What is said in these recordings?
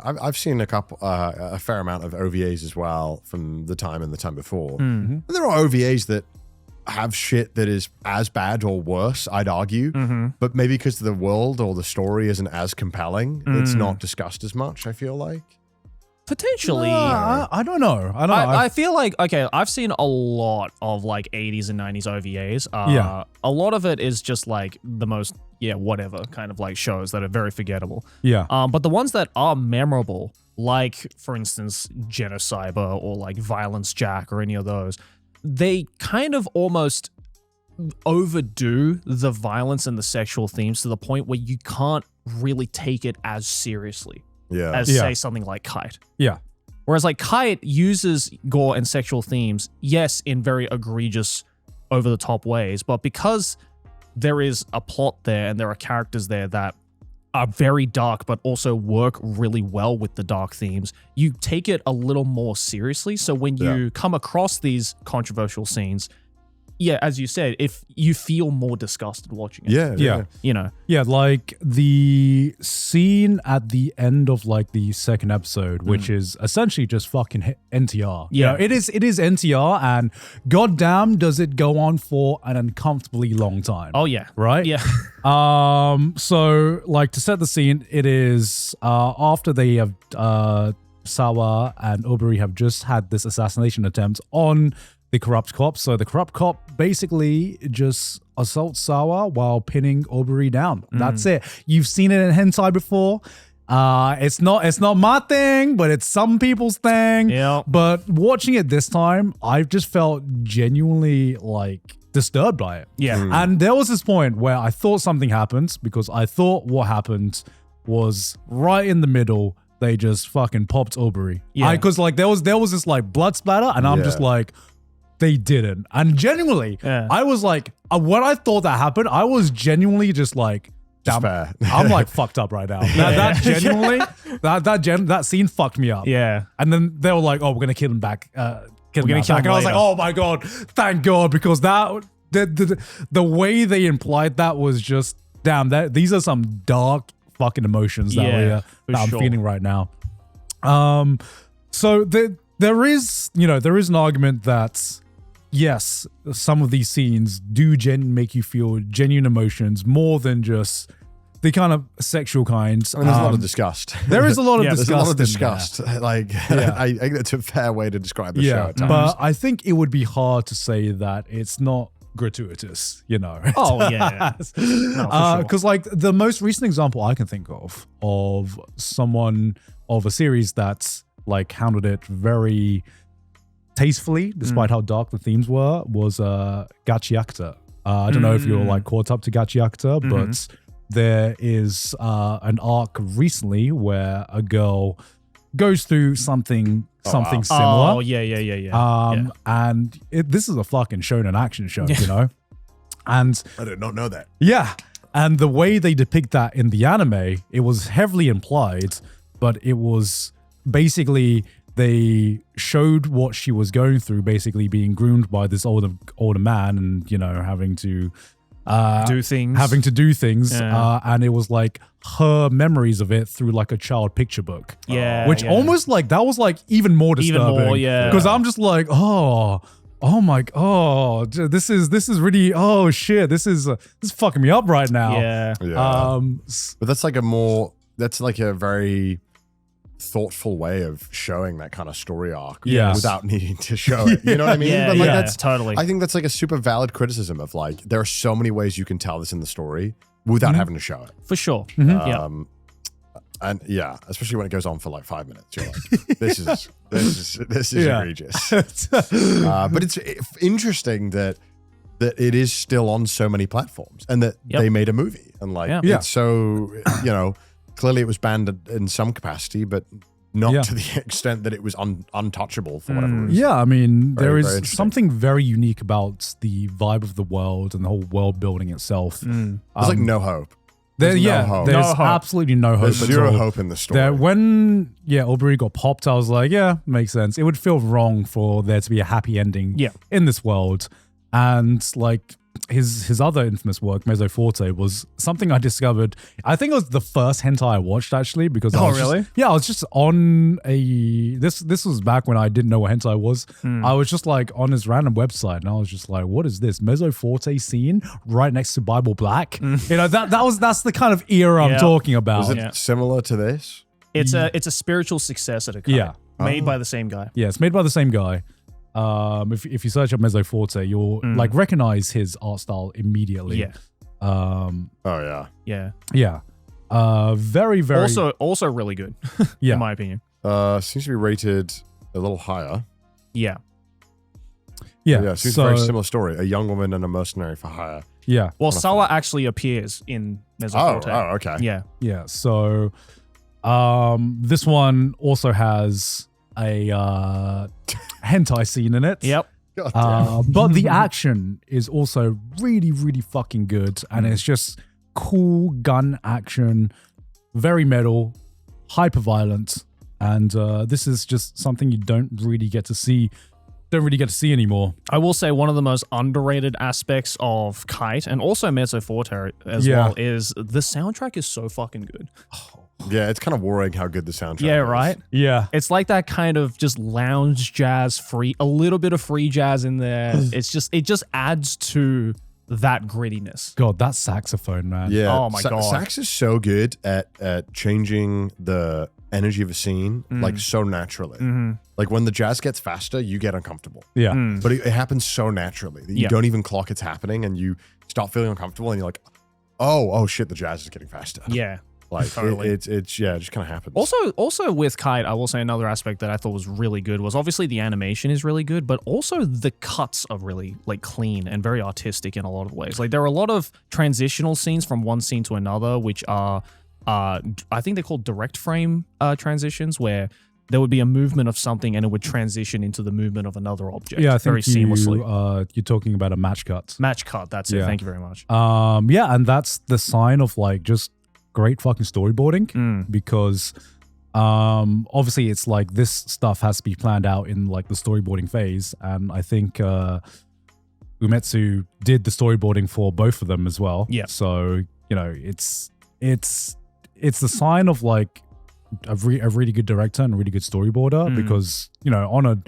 I've seen a fair amount of OVAs as well from the time and the time before. Mm-hmm. And there are OVAs that have shit that is as bad or worse, I'd argue, but maybe because the world or the story isn't as compelling, it's not discussed as much, I feel like. Potentially. I don't know. I feel like, okay, I've seen a lot of like 80s and 90s OVAs. A lot of it is just like the most, whatever kind of like shows that are very forgettable. Yeah. But the ones that are memorable, like for instance, Genocyber or like Violence Jack or any of those, they kind of almost overdo the violence and the sexual themes to the point where you can't really take it as seriously as, say, something like Kite. Yeah. Whereas like Kite uses gore and sexual themes, yes, in very egregious, over-the-top ways, but because there is a plot there and there are characters there that are very dark but also work really well with the dark themes, you take it a little more seriously. So when you come across these controversial scenes, as you said, if you feel more disgusted watching it. Yeah, like the scene at the end of like the second episode, which is essentially just fucking NTR. Yeah. It is NTR, and goddamn does it go on for an uncomfortably long time. Oh yeah. Right? Yeah. So like to set the scene, it is after they have Sawa and Oberi have just had this assassination attempt on the corrupt cop. So the corrupt cop basically just assaults Sawa while pinning Oberi down. That's it. You've seen it in hentai before. It's not my thing, but it's some people's thing. Yeah. But watching it this time, I've just felt genuinely like disturbed by it. Yeah. And there was this point where I thought something happened because I thought what happened was right in the middle. They just fucking popped Oberi. Yeah. Because like there was this like blood splatter, and I'm just like, they didn't. And genuinely, I was like, when I thought that happened, I was genuinely just like, damn, I'm like fucked up right now. That genuinely, that scene fucked me up. Yeah. And then they were like, oh, we're gonna kill him back. We're gonna kill him And I was later. like, oh my god, thank God, because the way they implied that was just, damn, these are some dark fucking emotions that I'm feeling right now. So there is an argument that yes, some of these scenes do make you feel genuine emotions more than just the kind of sexual kinds. I mean, there's a lot of disgust. There is a lot of disgust. There's a lot of disgust. Like, I think that's a fair way to describe the show at times. But I think it would be hard to say that it's not gratuitous, Oh, yeah. Because like the most recent example I can think of someone of a series that's like handled it very tastefully, despite how dark the themes were, was Gachiakta. I don't know if you're like caught up to Gachiakta, but there is an arc recently where a girl goes through something similar. Oh, yeah. And this is a fucking shonen action show, And I did not know that. Yeah. And the way they depict that in the anime, it was heavily implied, but it was basically they showed what she was going through, basically being groomed by this older man and, having to do things. And it was like her memories of it through like a child picture book. Yeah. Which almost like, that was like even more disturbing. Even more, yeah. Because I'm just like, oh my god, this is really, oh shit, this is fucking me up right now. Yeah. But that's like a very thoughtful way of showing that kind of story arc without needing to show it. You know what I mean? But like that's totally. I think that's like a super valid criticism of like, there are so many ways you can tell this in the story without having to show it. For sure. And especially when it goes on for like 5 minutes, you're like, this is egregious. But it's interesting that it is still on so many platforms and that they made a movie and like it's so clearly it was banned in some capacity, but not to the extent that it was untouchable for whatever reason. Yeah, I mean, there very is something very unique about the vibe of the world and the whole world building itself. There's like no hope. There's hope. Absolutely no hope. There's zero hope in the story. When Oberi got popped, I was like, yeah, makes sense. It would feel wrong for there to be a happy ending in this world. And like his other infamous work, Mezzo Forte, was something I discovered. I think it was the first hentai I watched actually because I was really? I was just on this was back when I didn't know what hentai was. I was just like on his random website and I was just like, what is this Mezzo Forte scene right next to Bible Black? You know, that's the kind of era I'm talking about. Was it similar to this? It's a spiritual successor to Kite. Yeah. Made by the same guy. Yeah, it's made by the same guy. If you search up Mezzo Forte, you'll like recognize his art style immediately. Yeah. Oh yeah. Yeah. Yeah. Very, very. Also really good. Yeah. In my opinion. Seems to be rated a little higher. Yeah. Yeah. Yeah. Seems a very similar story. A young woman and a mercenary for hire. Yeah. Well, Sawa actually appears in Mezzo Forte. Oh, okay. Yeah. Yeah. So, this one also has a hentai scene in it. Yep. God damn. But the action is also really, really fucking good. And it's just cool gun action, very metal, hyper violent. And this is just something you don't really get to see anymore. I will say one of the most underrated aspects of Kite and also Mezzo Forte as well is the soundtrack is so fucking good. Yeah, it's kind of worrying how good the soundtrack Yeah, is. right? Yeah. It's like that kind of just lounge jazz a little bit of free jazz in there. It just adds to that grittiness. God, that saxophone, man. Yeah. Oh my God. Sax is so good at changing the energy of a scene like so naturally. Like when the jazz gets faster, you get uncomfortable. Yeah. But it happens so naturally that you don't even clock it's happening and you start feeling uncomfortable and you're like, oh shit, the jazz is getting faster. Yeah. Like Totally. it just kind of happens. Also with Kite, I will say another aspect that I thought was really good was obviously the animation is really good, but also the cuts are really like clean and very artistic in a lot of ways. Like there are a lot of transitional scenes from one scene to another, which are, I think they're called direct frame transitions, where there would be a movement of something and it would transition into the movement of another object. Yeah, I think very seamlessly. You're talking about a match cut. Match cut, that's it. Yeah. Thank you very much. Yeah, and that's the sign of like just great fucking storyboarding because obviously it's like this stuff has to be planned out in like the storyboarding phase, and I think Umetsu did the storyboarding for both of them as well. Yeah. So, you know, it's the sign of like a really good director and a really good storyboarder because, you know, on a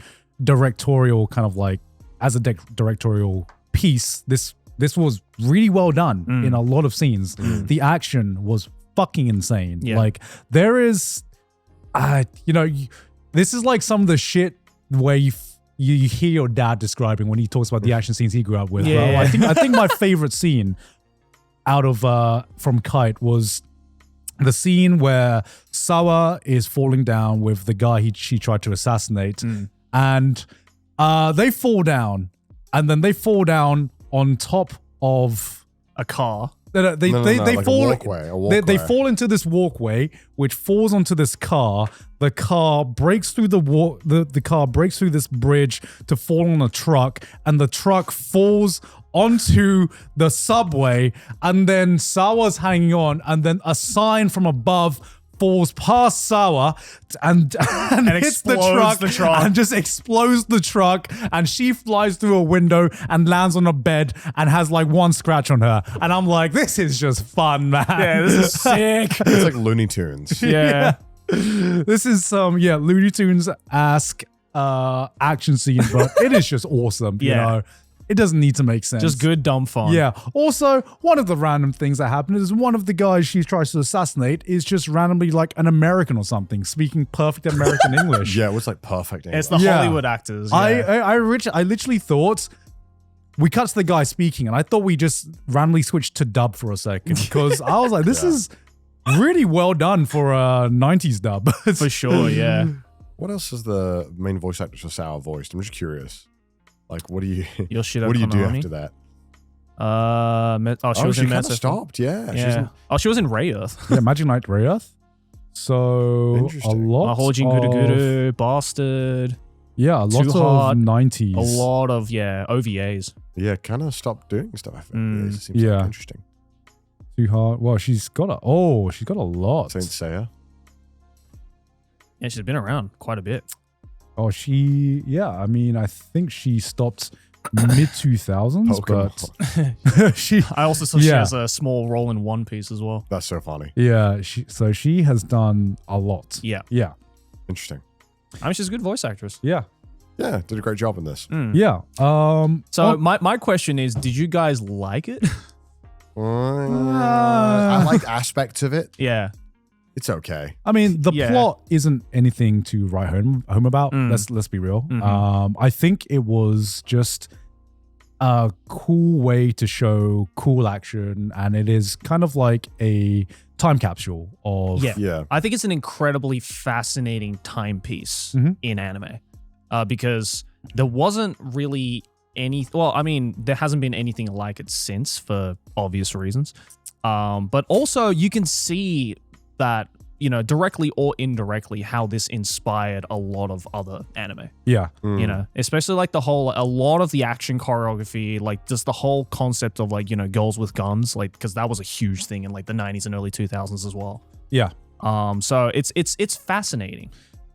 directorial kind of like as a directorial piece, this was really well done in a lot of scenes. The action was fucking insane. Yeah. Like there is, you know, this is like some of the shit where you hear your dad describing when he talks about the action scenes he grew up with. Yeah. Bro. I think my favorite scene out of from Kite was the scene where Sawa is falling down with the guy she tried to assassinate, and they fall down, and then they fall down on top of A car. They like fall. a walkway. They fall into this walkway, which falls onto this car. The car breaks through the car breaks through this bridge to fall on a truck, and the truck falls onto the subway. And then Sawa's hanging on, and then a sign from above falls past Sawa and hits the truck and just explodes the truck, and she flies through a window and lands on a bed and has like one scratch on her, and I'm like, this is just fun, man. Yeah, this is sick. It's like Looney Tunes. Yeah. This is some Looney Tunes-esque action scene, but it is just awesome. You know, it doesn't need to make sense. Just good dumb fun. Yeah. Also, one of the random things that happened is one of the guys she tries to assassinate is just randomly like an American or something, speaking perfect American English. Yeah, it was like perfect English. It's the Hollywood actors. Yeah. I literally thought we cut to the guy speaking, and I thought we just randomly switched to dub for a second because I was like, this is really well done for a 90s dub. For sure, yeah. What else is the main voice actor for Sour voiced? I'm just curious. Like, what do you Yoshida what do you do Konami? after that? She was in kind of Mezzo. stopped. Yeah. Yeah. She was in Ray Earth. Yeah, Magic Knight Rayearth. So a Interesting. lot Mahojin of Guru Guru, Bastard. Yeah, a lot Too of Hard, 90s. A lot of OVAs. Yeah, kind of stopped doing stuff. I think. It seems Yeah. like interesting. Too hard. Well, she's got a lot. Saint Seiya. Yeah, she's been around quite a bit. Oh, I mean, I think she stopped mid 2000s, but she. I also saw she has a small role in One Piece as well. That's so funny. Yeah, she has done a lot. Yeah. Interesting. I mean, she's a good voice actress. Yeah. Yeah, did a great job in this. Yeah. So my question is, did you guys like it? I like aspects of it. Yeah. It's okay. I mean, the plot isn't anything to write home about. Let's be real. I think it was just a cool way to show cool action, and it is kind of like a time capsule of I think it's an incredibly fascinating timepiece in anime, because there wasn't really there hasn't been anything like it since for obvious reasons. But also you can see that, you know, directly or indirectly, how this inspired a lot of other anime. Yeah. You know, especially like a lot of the action choreography, like just the whole concept of like, you know, girls with guns, like, because that was a huge thing in like the 90s and early 2000s as well. Yeah. So it's fascinating,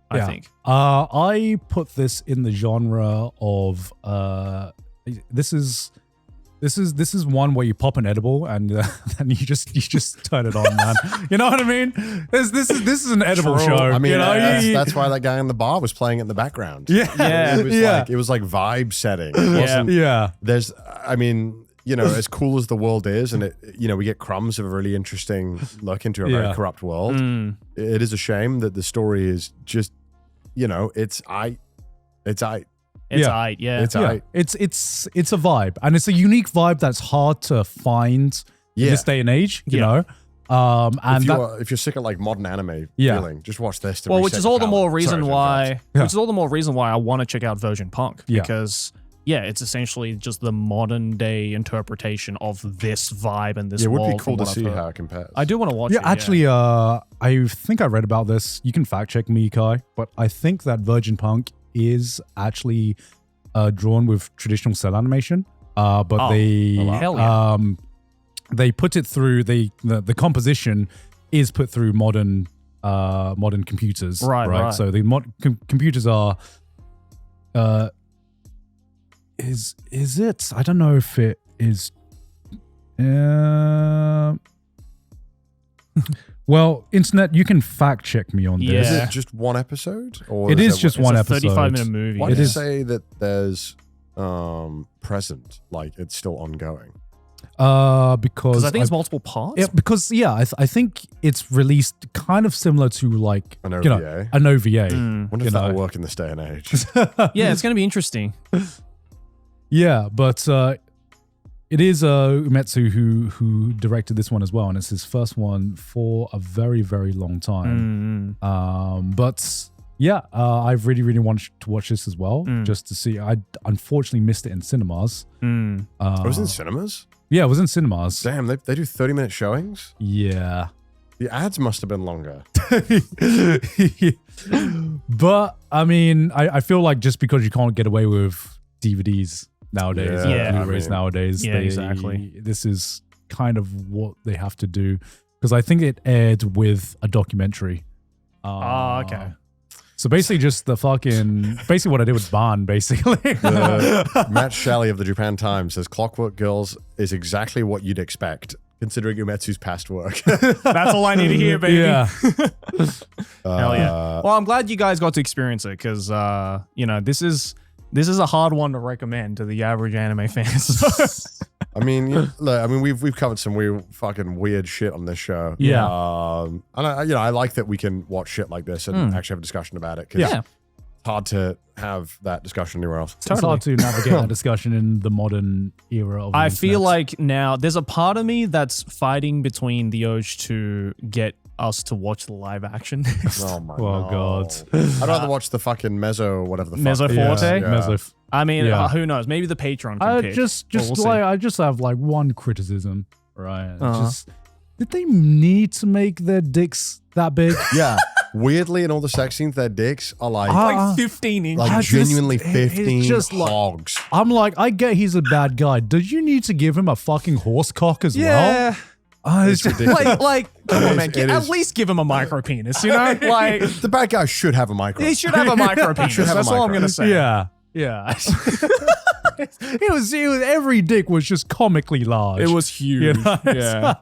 I think. I put this in the genre of this is one where you pop an edible and then you just turn it on, man. You know what I mean? This is an edible show. I mean, you know? that's why that guy in the bar was playing it in the background. Yeah. It was like vibe setting. It wasn't, there's, I mean, you know, as cool as the world is, and it, you know, we get crumbs of a really interesting look into a very corrupt world. It is a shame that the story is just, you know, it's aight. It's aight, yeah. It's a vibe, and it's a unique vibe that's hard to find in this day and age, you know. And if you're sick of like modern anime feeling, just watch this. Which is all the more reason why I want to check out Virgin Punk, because it's essentially just the modern day interpretation of this vibe and this world. It would be cool to see how it compares. I do want to watch it. Actually, I think I read about this. You can fact check me, Kai, but I think that Virgin Punk is actually drawn with traditional cell animation, but they put it through the composition is put through modern computers, right? So the computers are is it? I don't know if it is. Well, internet, you can fact check me on this. Is it just one episode? Or it is just one episode. It's a 35-minute movie. Why do you say that there's present, like it's still ongoing? Because I think it's multiple parts. Because I think it's released kind of similar to like an OVA. You know, an OVA. Wonder if that'll work in this day and age. Yeah, it's going to be interesting. Yeah, but it is Mezzo who directed this one as well, and it's his first one for a very, very long time. But yeah, I really wanted to watch this as well, just to see. I unfortunately missed it in cinemas. It was in cinemas? Yeah, it was in cinemas. Damn, they do 30-minute showings? Yeah. The ads must have been longer. But, I mean, I feel like just because you can't get away with DVDs nowadays, Blu-rays nowadays, exactly. This is kind of what they have to do. Because I think it aired with a documentary. Okay. So basically just basically what I did with Bond, basically. Matt Shelley of the Japan Times says Clockwork Girls is exactly what you'd expect, considering Umetsu's past work. That's all I need to hear, baby. Yeah. Hell yeah. Well, I'm glad you guys got to experience it, because, you know, this is a hard one to recommend to the average anime fans. I mean, look, we've covered some fucking weird shit on this show. Yeah. And I like that we can watch shit like this and actually have a discussion about it, because it's hard to have that discussion anywhere else. It's hard to navigate that discussion in the modern era of the I internet. feel like now there's a part of me that's fighting between the urge to get us to watch the live action. Oh my God. I'd rather watch the fucking Mezzo or whatever the fuck. Mezzo Forte? Mezzo. I mean, who knows? Maybe the Patreon can pick. I just have like one criticism, right? Did they need to make their dicks that big? Yeah. Weirdly, in all the sex scenes, their dicks are like 15 inches. Like genuinely 15 hogs. I'm like, I get he's a bad guy. Did you need to give him a fucking horse cock as well? It's ridiculous. Come on, man. At least give him a micro penis, you know? Like, the bad guy should have a micro. He should have a micro penis. That's all I'm going to say. Yeah. it was every dick was just comically large. It was huge. You know? Yeah.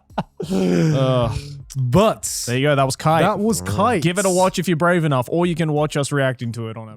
But There you go. That was Kite. that was Kite. Give it a watch if you're brave enough, or you can watch us reacting to it on our